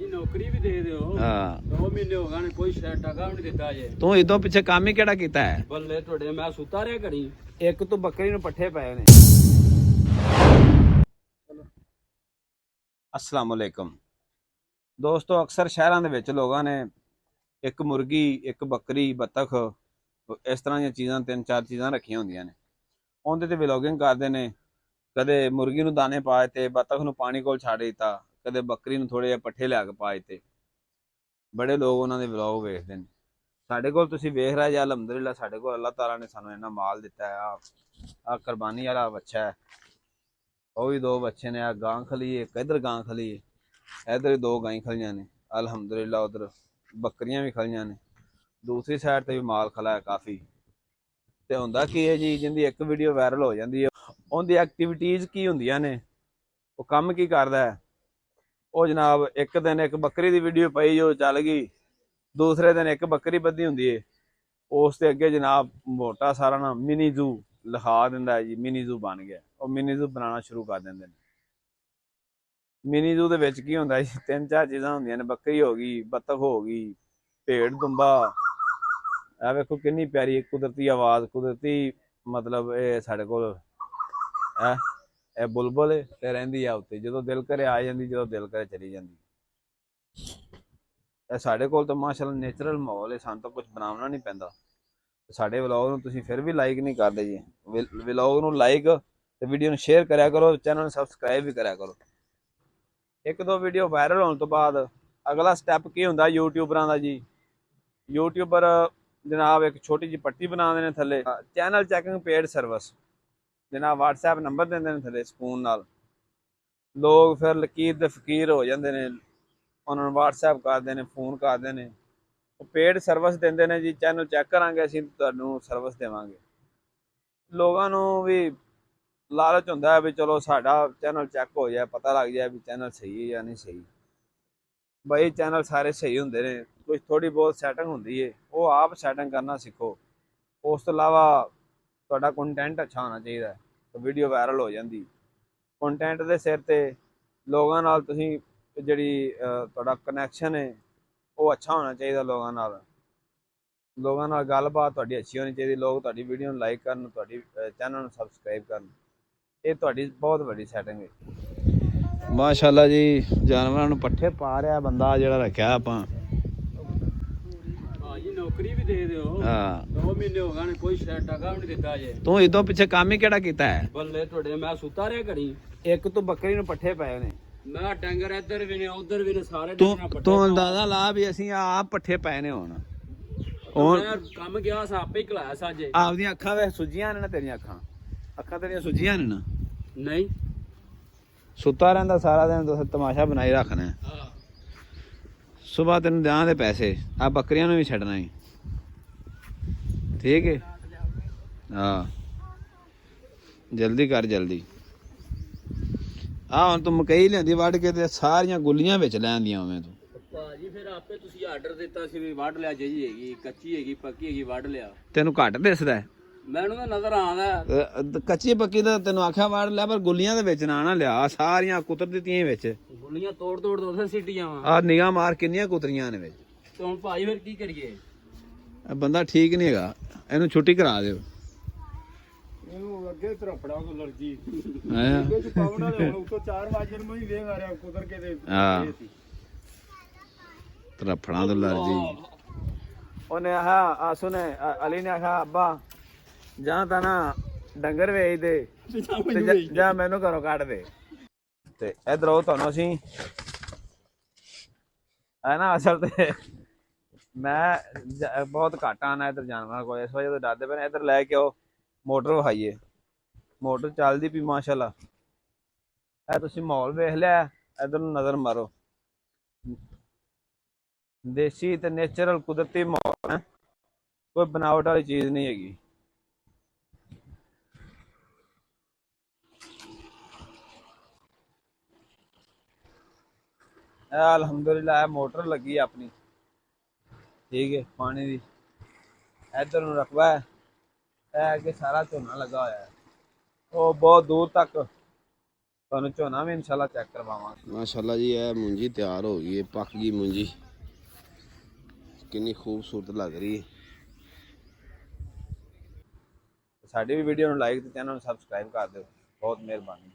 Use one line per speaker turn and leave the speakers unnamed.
जी नौकरी भी दे दियो।
हाँ
2 महीने हो गए कोई टका भी नहीं दिता जे।
तू इदों पिछे काम ही केड़ा कीता है?
बल्ले थोड़े मैं सुता रहा घड़ी।
एक तो बकरी ਨੂੰ ਪੱਠੇ ਪਏ ਨੇ। अस्सलाम वालेकुम दोस्तों, अक्सर शहरों ਦੇ ਵਿੱਚ ਲੋਕਾਂ ਨੇ ਇੱਕ ਮੁਰਗੀ, ਇੱਕ ਬੱਕਰੀ, ਬੱਤਖ ਇਸ ਤਰ੍ਹਾਂ ਦੀਆਂ ਚੀਜ਼ਾਂ 3-4 ਚੀਜ਼ਾਂ ਰੱਖੀਆਂ ਹੁੰਦੀਆਂ ਨੇ। ਉਹਦੇ ਤੇ ਵਲੌਗਿੰਗ ਕਰਦੇ ਨੇ। ਕਦੇ ਮੁਰਗੀ ਨੂੰ ਦਾਣੇ ਪਾ ਦਿੱਤੇ, ਬੱਤਖ ਨੂੰ ਪਾਣੀ ਕੋਲ ਛੱਡ ਦਿੱਤਾ, ਕਦੇ ਬੱਕਰੀ ਨੂੰ ਥੋੜੇ ਜਿਹੇ ਪੱਠੇ ਲਿਆ ਕੇ ਪਾ ਦਿੱਤੇ। ਬੜੇ ਲੋਕ ਉਹਨਾਂ ਦੇ ਵਲੌਗ ਵੇਖਦੇ ਨੇ। ਸਾਡੇ ਕੋਲ ਤੁਸੀਂ ਵੇਖ ਰਹੇ ਜੀ, ਅਲਹਮਦੁਲਿਲਾ ਸਾਡੇ ਕੋਲ ਅੱਲਾਹ ਤਾਲਾ ਨੇ ਸਾਨੂੰ ਇੰਨਾ ਮਾਲ ਦਿੱਤਾ ਹੈ। ਆ ਕੁਰਬਾਨੀ ਵਾਲਾ ਬੱਚਾ ਹੈ, ਉਹ ਵੀ 2 ਬੱਚੇ ਨੇ। ਆ ਗਾਂ ਖਲੀ ਹੈ, ਇੱਕ ਇੱਧਰ ਗਾਂ ਖਲੀ ਹੈ, ਇੱਧਰ 2 ਗਾਂ ਖਲੀਆਂ ਨੇ ਅਲਹਮਦੁਲਿਲਾ। ਉਧਰ ਬੱਕਰੀਆਂ ਵੀ ਖਲੀਆਂ ਨੇ, ਦੂਸਰੀ ਸਾਈਡ ਤੇ ਵੀ ਮਾਲ ਖਲਾ ਹੈ ਕਾਫੀ। ਤੇ ਹੁੰਦਾ ਕੀ ਹੈ ਜੀ, ਜਿੰਦੀ ਇੱਕ ਵੀਡੀਓ ਵਾਇਰਲ ਹੋ ਜਾਂਦੀ ਹੈ, ਉਹਦੀ ਐਕਟੀਵਿਟੀਜ਼ ਕੀ ਹੁੰਦੀਆਂ ਨੇ, ਉਹ ਕੰਮ ਕੀ ਕਰਦਾ ਹੈ। ਉਹ ਜਨਾਬ ਇੱਕ ਦਿਨ ਇੱਕ ਬੱਕਰੀ ਦੀ ਵੀਡੀਓ ਪਈ ਜੋ ਚੱਲ ਗਈ, ਦੂਸਰੇ ਦਿਨ ਇੱਕ ਬੱਕਰੀ ਬੱਧੀ ਹੁੰਦੀ ਹੈ, ਉਸ ਤੇ ਅੱਗੇ ਜਨਾਬ ਮੋਟਾ ਸਾਰਾ ਨਾ ਮਿਨੀ ਜ਼ੂ ਲਿਖਾ ਦਿੰਦਾ ਹੈ ਜੀ, ਮਿਨੀ ਜ਼ੂ ਬਣ ਗਿਆ। ਉਹ ਮਿਨੀ ਜ਼ੂ ਬਣਾਉਣਾ ਸ਼ੁਰੂ ਕਰ ਦਿੰਦੇ ਨੇ। ਮਿਨੀ ਜ਼ੂ ਦੇ ਵਿੱਚ ਕੀ ਹੁੰਦਾ ਜੀ, 3-4 ਚੀਜ਼ਾਂ ਹੁੰਦੀਆਂ ਨੇ। ਬੱਕਰੀ ਹੋ ਗਈ, ਬੱਤਖ ਹੋ ਗਈ, ਭੇਡ, ਦੁੰਬਾ। ਇਹ ਵੇਖੋ ਕਿੰਨੀ ਪਿਆਰੀ ਕੁਦਰਤੀ ਆਵਾਜ਼, ਕੁਦਰਤੀ ਮਤਲਬ ਇਹ ਸਾਡੇ ਕੋਲ ਇਹ ਬੁਲਬੁਲ ਤੇ ਰਹਿੰਦੀ ਆ ਉੱਤੇ। ਜਦੋਂ ਦਿਲ ਕਰੇ ਆ ਜਾਂਦੀ, ਜਦੋਂ ਦਿਲ ਕਰੇ ਚਲੀ ਜਾਂਦੀ। ਇਹ ਸਾਡੇ ਕੋਲ ਤਾਂ ਮਾਸ਼ਾਅੱਲਾ ਨੇਚਰਲ ਮਾਹੌਲ ਹੈ, ਸਾਨੂੰ ਤਾਂ ਕੁਝ ਬਣਾਉਣਾ ਨਹੀਂ ਪੈਂਦਾ। ਸਾਡੇ ਵਲੌਗ ਨੂੰ ਤੁਸੀਂ ਫਿਰ ਵੀ ਲਾਈਕ ਨਹੀਂ ਕਰਦੇ ਜੀ। ਵਲੌਗ ਨੂੰ ਲਾਈਕ ਤੇ ਵੀਡੀਓ ਨੂੰ ਸ਼ੇਅਰ ਕਰਿਆ ਕਰੋ, ਚੈਨਲ ਨੂੰ ਸਬਸਕ੍ਰਾਈਬ ਵੀ ਕਰਿਆ ਕਰੋ। 1-2 ਵੀਡੀਓ ਵਾਇਰਲ ਹੋਣ ਤੋਂ ਬਾਅਦ ਅਗਲਾ ਸਟੈਪ ਕੀ ਹੁੰਦਾ ਯੂਟਿਊਬਰਾਂ ਦਾ ਜੀ। ਯੂਟਿਊਬਰ ਜਨਾਬ ਇੱਕ ਛੋਟੀ ਜਿਹੀ ਪੱਟੀ ਬਣਾਉਂਦੇ ਨੇ ਥੱਲੇ, ਚੈਨਲ ਚੈਕਿੰਗ ਪੇਡ ਸਰਵਿਸ ਜਨਾਬ। WhatsApp ਨੰਬਰ ਦਿੰਦੇ ਨੇ ਥੱਲੇ ਸਕੂਨ ਨਾਲ। ਲੋਕ ਫਿਰ ਲਕੀਰ ਦੇ ਫਕੀਰ ਹੋ ਜਾਂਦੇ ਨੇ, ਉਹਨਾਂ ਨੂੰ WhatsApp ਕਰਦੇ ਨੇ, ਫੋਨ ਕਰਦੇ ਨੇ। ਉਹ ਪੇਡ ਸਰਵਿਸ ਦਿੰਦੇ ਨੇ ਜੀ, ਚੈਨਲ ਚੈੱਕ ਕਰਾਂਗੇ ਅਸੀਂ, ਤੁਹਾਨੂੰ ਸਰਵਿਸ ਦੇਵਾਂਗੇ। ਲੋਕਾਂ ਨੂੰ ਵੀ ਲਾਲਚ ਹੁੰਦਾ ਹੈ ਵੀ ਚਲੋ ਸਾਡਾ ਚੈਨਲ ਚੈੱਕ ਹੋ ਜਾਏ, ਪਤਾ ਲੱਗ ਜਾਏ ਵੀ ਚੈਨਲ ਸਹੀ ਹੈ ਜਾਂ ਨਹੀਂ ਸਹੀ। ਬਈ ਚੈਨਲ ਸਾਰੇ ਸਹੀ ਹੁੰਦੇ ਨੇ, ਕੁਝ ਥੋੜੀ ਬਹੁਤ ਸੈਟਿੰਗ ਹੁੰਦੀ ਹੈ, ਉਹ ਆਪ ਸੈਟਿੰਗ ਕਰਨਾ ਸਿੱਖੋ। ਉਸ ਤੋਂ ਇਲਾਵਾ ਤੁਹਾਡਾ ਕੰਟੈਂਟ ਅੱਛਾ ਹੋਣਾ ਚਾਹੀਦਾ ਹੈ, ਵੀਡੀਓ ਵਾਇਰਲ ਹੋ ਜਾਂਦੀ। ਕੰਟੈਂਟ ਦੇ ਸਿਰ ਤੇ ਲੋਕਾਂ ਨਾਲ ਤੁਸੀਂ ਜਿਹੜੀ ਤੁਹਾਡਾ ਕਨੈਕਸ਼ਨ ਹੈ ਉਹ ਅੱਛਾ ਹੋਣਾ ਚਾਹੀਦਾ। ਲੋਕਾਂ ਨਾਲ ਗੱਲਬਾਤ ਤੁਹਾਡੀ ਅੱਛੀ ਹੋਣੀ ਚਾਹੀਦੀ। ਲੋਕ ਤੁਹਾਡੀ ਵੀਡੀਓ ਨੂੰ ਲਾਈਕ ਕਰਨ, ਤੁਹਾਡੀ ਚੈਨਲ ਨੂੰ ਸਬਸਕ੍ਰਾਈਬ ਕਰਨ। ਇਹ ਤੁਹਾਡੀ ਬਹੁਤ ਵੱਡੀ ਸੈਟਿੰਗ ਹੈ। ਮਾਸ਼ਾਅੱਲਾ ਜੀ, ਜਾਨਵਰਾਂ ਨੂੰ ਪੱਠੇ ਪਾ ਰਿਹਾ ਬੰਦਾ ਜਿਹੜਾ ਰੱਖਿਆ ਆਪਾਂ।
ਹਾਂ ਜੀ ਨੌਕਰੀ ਵੀ ਦੇ ਦਿਓ।
ਹਾਂ
2 ਮਹੀਨੇ ਹੋ ਗਏ ਕੋਈ ਟका भी नहीं दिता जे।
ਤੂੰ ਇਦੋਂ ਪਿੱਛੇ ਕੰਮ ਹੀ ਕਿਹੜਾ ਕੀਤਾ ਹੈ?
बल्ले थोड़े मैं सुता रहा घड़ी।
ਇੱਕ ਤੂੰ ਬੱਕਰੀ ਨੂੰ ਪੱਠੇ ਪਏ ਨੇ,
मैं डंगर इधर भी ने उधर भी ने सारे
ਤੂੰ ਅੰਦਾਜ਼ਾ ਲਾ ਵੀ ਅਸੀਂ ਆਪ ਪੱਠੇ ਪਏ ਨੇ। ਹੁਣ
ਕੰਮ ਗਿਆ ਸਾ ਆਪੇ ਹੀ ਖਲਾਇਆ ਸਾਜੇ।
ਆਪਦੀਆਂ ਅੱਖਾਂ ਵੇ ਸੁੱਜੀਆਂ ਨੇ ਨਾ, ਤੇਰੀਆਂ ਅੱਖਾਂ ਤੇਰੀਆਂ ਸੁੱਜੀਆਂ ਨੇ ਨਾ।
ਨਹੀਂ
ਸੁੱਤਾ ਰਹਿੰਦਾ ਸਾਰਾ ਦਿਨ, ਤੁਸੀਂ ਤਮਾਸ਼ਾ ਬਣਾਈ ਰੱਖਣਾ।
ਹਾਂ
ਸੁਬਾਹ ਤੈਨੂੰ ਦਿਆਂ ਦੇ ਪੈਸੇ, ਆ ਬੱਕਰੀਆਂ ਨੂੰ ਵੀ ਛੱਡਣਾ ਹੀ, ਠੀਕ ਹੈ? ਹਾਂ ਜਲਦੀ ਕਰ ਜਲਦੀ। ਆ ਹੁਣ ਤੂੰ ਮਕਈ ਲਿਆਂਦੀ ਵੱਢ ਕੇ ਤੇ ਸਾਰੀਆਂ ਗੁੱਲੀਆਂ ਵਿੱਚ ਲੈਂਦੀਆਂ ਉਵੇਂ ਤੂੰ।
ਭਾਜੀ ਫਿਰ ਆਪੇ ਤੁਸੀਂ ਆਰਡਰ ਦਿੱਤਾ ਸੀ ਵੀ ਵੱਢ ਲਿਆ, ਜੀ ਹੈਗੀ ਕੱਚੀ ਹੈਗੀ ਪੱਕੀ ਹੈਗੀ ਵੱਢ ਲਿਆ।
ਤੈਨੂੰ ਘੱਟ ਦਿਸਦਾ?
ਮੈਨੂੰ ਤਾਂ ਨਜ਼ਰ ਆਉਂਦਾ
ਕੱਚੀ ਪੱਕੀ ਤਾਂ ਤੈਨੂੰ ਆਖਿਆ ਵੱਢ ਲਿਆ, ਪਰ ਗੁੱਲੀਆਂ ਦੇ ਵਿੱਚ ਨਾ ਲਿਆ। ਸਾਰੀਆਂ ਕੁਤਰ ਦਿੱਤੀਆਂ ਵਿੱਚ,
ਗੁੱਲੀਆਂ ਤੋੜ ਤੋੜ ਦੋ ਸੀਟੀਆਂ ਵਾ।
ਆ ਨਿਗਾਹ ਮਾਰ ਕਿੰਨੀਆਂ ਕੁਤਰੀਆਂ ਨੇ ਵਿੱਚ।
ਤੇ ਹੁਣ ਭਾਈ ਫਿਰ ਕੀ ਕਰੀਏ?
ਇਹ ਬੰਦਾ ਠੀਕ ਨਹੀਂ ਹੈਗਾ, ਇਹਨੂੰ ਛੁੱਟੀ ਕਰਾ ਦਿਓ।
ਇਹਨੂੰ ਅੱਗੇ ਤਰਫੜਾ ਤੋਂ ਅਲਰਜੀ
ਹਾਂ
ਅੱਗੇ ਚ ਪਾਵਣ ਵਾਲੇ ਹੁਣ ਉੱਤੋਂ 4 ਵਜੇ ਨੂੰ ਹੀ ਵੇਖ ਆ ਰਿਹਾ ਕੁਦਰ ਕੇ ਤੇ
ਹਾਂ ਤਰਫੜਾਂ ਤੋਂ ਅਲਰਜੀ। ਉਹਨੇ ਆ ਸੁਨੇ ਅਲੀ ਨੇ ਆਖਿਆ ਅੱਬਾ ਜਾਂ ਤਾਂ ਨਾ ਡੰਗਰ ਵੇਚ ਦੇ ਤੇ ਜਾਂ ਮੈਨੂੰ ਘਰੋਂ ਕੱਢ ਦੇ। ਤੇ ਇਧਰ ਉਹ ਤੁਹਾਨੂੰ ਅਸੀਂ ਹੈ ਨਾ, ਅਸਲ ਤੇ ਮੈਂ ਬਹੁਤ ਘੱਟ ਆਣਾ ਇੱਧਰ ਜਾਨਵਰਾਂ ਕੋਲ, ਇਸ ਵਜ੍ਹਾ ਤੋਂ ਡਰਦੇ ਪਏ ਨੇ। ਇੱਧਰ ਲੈ ਕੇ ਆਓ, ਮੋਟਰ ਵਿਖਾਈਏ। ਮੋਟਰ ਚੱਲਦੀ ਪਈ ਮਾਸ਼ਾਅੱਲਾ। ਇਹ ਤੁਸੀਂ ਮਾਹੌਲ ਵੇਖ ਲਿਆ, ਇੱਧਰ ਨੂੰ ਨਜ਼ਰ ਮਾਰੋ। ਦੇਸੀ ਤੇ ਨੇਚਰਲ ਕੁਦਰਤੀ ਮਾਹੌਲ ਹੈ, ਕੋਈ ਬਣਾਵਟ ਵਾਲੀ ਚੀਜ਼ ਨਹੀਂ ਹੈਗੀ। ਅਲਹਮਦੁਲਿਲਾ ਮੋਟਰ ਲੱਗੀ ਆਪਣੀ, ਠੀਕ ਹੈ, ਪਾਣੀ ਦੀ। ਇੱਧਰ ਨੂੰ ਰਕਬਾ ਹੈ, ਇਹ ਅੱਗੇ ਸਾਰਾ ਝੋਨਾ ਲੱਗਾ ਹੋਇਆ ਹੈ। ਉਹ ਬਹੁਤ ਦੂਰ ਤੱਕ ਤੁਹਾਨੂੰ ਝੋਨਾ ਵੀ ਇਨਸ਼ਾਅੱਲਾ ਚੈੱਕ ਕਰਵਾਵਾਂਗੇ।
ਮਾਸ਼ਾਅੱਲਾ ਜੀ ਇਹ ਮੁੰਜੀ ਤਿਆਰ ਹੋ ਗਈ ਹੈ, ਪੱਕ ਗਈ ਮੁੰਜੀ, ਕਿੰਨੀ ਖੂਬਸੂਰਤ ਲੱਗ ਰਹੀ ਹੈ।
ਸਾਡੀ ਵੀ ਵੀਡੀਓ ਨੂੰ ਲਾਈਕ ਤੇ ਚੈਨਲ ਨੂੰ ਸਬਸਕ੍ਰਾਈਬ ਕਰ ਦਿਓ, ਬਹੁਤ ਮਿਹਰਬਾਨੀ।